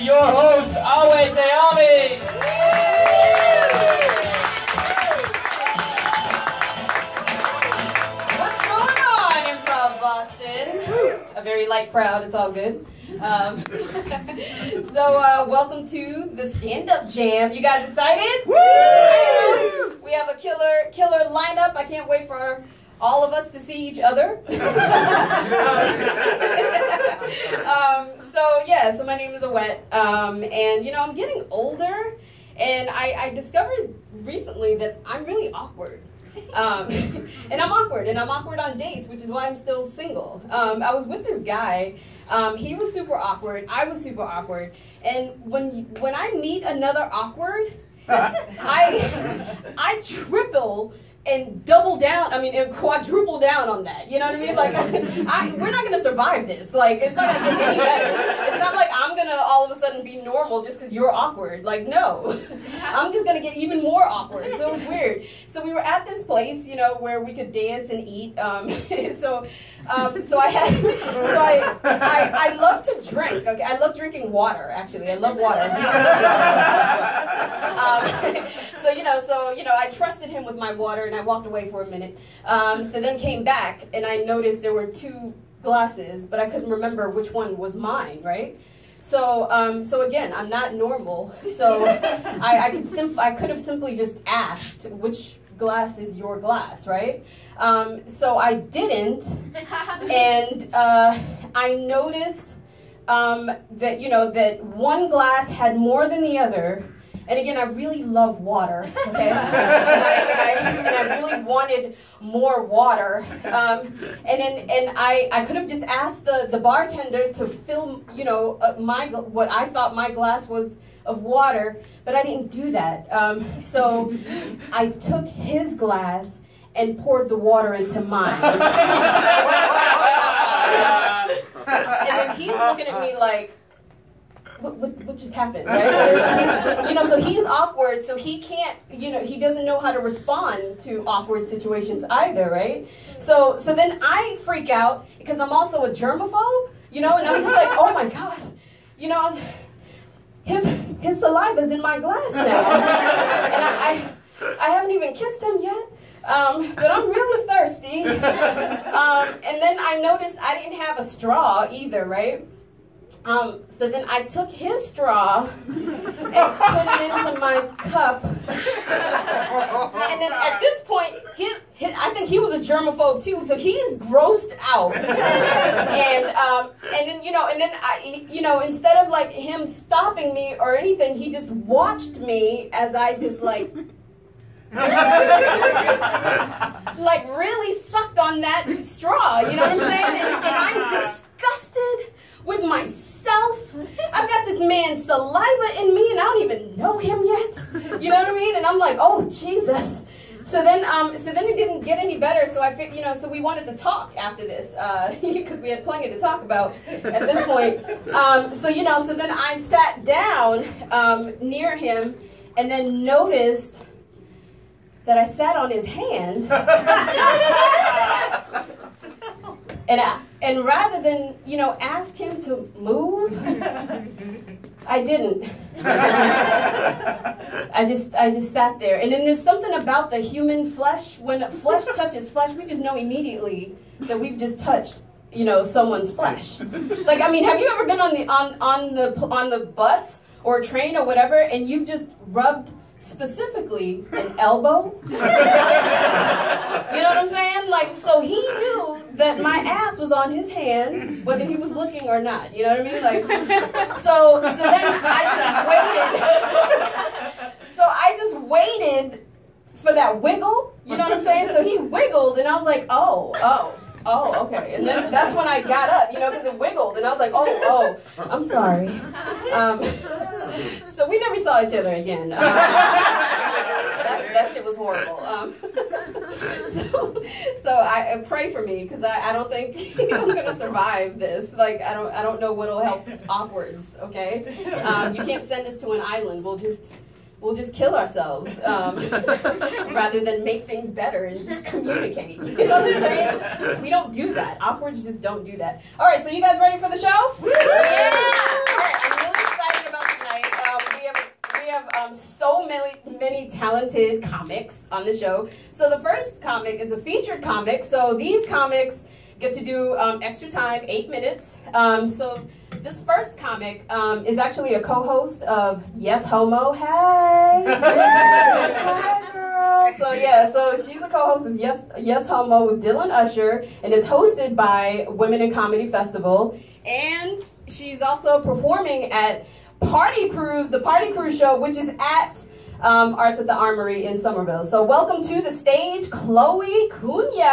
Your host, Awet. What's going on, Improv Boston? A very light crowd, it's all good. Welcome to the stand-up jam. You guys excited? Woo! We have a killer lineup. I can't wait for all of us to see each other. So my name is Awet, and I'm getting older, and I discovered recently that I'm really awkward. And I'm awkward on dates, which is why I'm still single. I was with this guy. He was super awkward. I was super awkward. And when I meet another awkward, I triple and double down, and quadruple down on that. You know what I mean? Like, we're not going to survive this. Like, it's not going to get any better. It's not like I'm going to all of a sudden be normal just because you're awkward. Like, no. I'm just going to get even more awkward. So it was weird. So we were at this place, where we could dance and eat. I love to drink. Okay, I love drinking water. Actually, I love water. I trusted him with my water, and I walked away for a minute. So then came back, and I noticed there were 2 glasses, but I couldn't remember which one was mine. Right. So again, I'm not normal. So I could have simply just asked which glass is your glass, right? So I didn't, and I noticed that one glass had more than the other. And again, I really love water, okay? and I really wanted more water. And I could have just asked the bartender to fill, what I thought my glass was of water, but I didn't do that. So I took his glass and poured the water into mine. And then he's looking at me like, what just happened, right? So he's awkward, so he can't, he doesn't know how to respond to awkward situations either, right? So then I freak out because I'm also a germaphobe, and I'm just like, oh my God, his saliva's in my glass now. And I haven't even kissed him yet. But I'm really thirsty. And then I noticed I didn't have a straw either, right? So then I took his straw and put it into my cup. And then at this point, I think he was a germaphobe too, so he's grossed out. And then I, instead of like him stopping me or anything, he just watched me as I just like really sucked on that straw, you know what I'm saying? And I'm disgusted with myself. I've got this man's saliva in me and I don't even know him yet. You know what I mean? And I'm like, oh Jesus. So then it didn't get any better. So I figured, so we wanted to talk after this because we had plenty to talk about at this point. So then I sat down near him and then noticed that I sat on his hand. And rather than, ask him to move, I didn't. I just sat there. And then there's something about the human flesh. When flesh touches flesh, we just know immediately that we've just touched, someone's flesh. Like, have you ever been on the bus or a train or whatever, and you've just rubbed specifically an elbow? You know what I'm saying? Like, so he knew that my ass was on his hand, whether he was looking or not. You know what I mean? Like, so then I just waited. So I just waited for that wiggle. You know what I'm saying? So he wiggled, and I was like, oh, okay. And then that's when I got up, because it wiggled, and I was like, oh, I'm sorry. So we never saw each other again. That shit was horrible. So I pray for me, because I don't think I'm gonna survive this. Like, I don't know what'll help awkwards. Okay, you can't send us to an island. We'll just kill ourselves rather than make things better and just communicate. You know what I'm saying? We don't do that. Awkwards just don't do that. All right, so you guys ready for the show? Yeah! All right, I'm really excited many talented comics on the show. So the first comic is a featured comic. So these comics get to do extra time, 8 minutes. So this first comic is actually a co-host of Yes Homo. Hey! Hi, girl! So yeah, so she's a co-host of Yes Homo with Dylan Usher, and it's hosted by Women in Comedy Festival. And she's also performing at Party Cruise, the Party Cruise show, which is at Arts at the Armory in Somerville. So welcome to the stage, Chloe Cunha.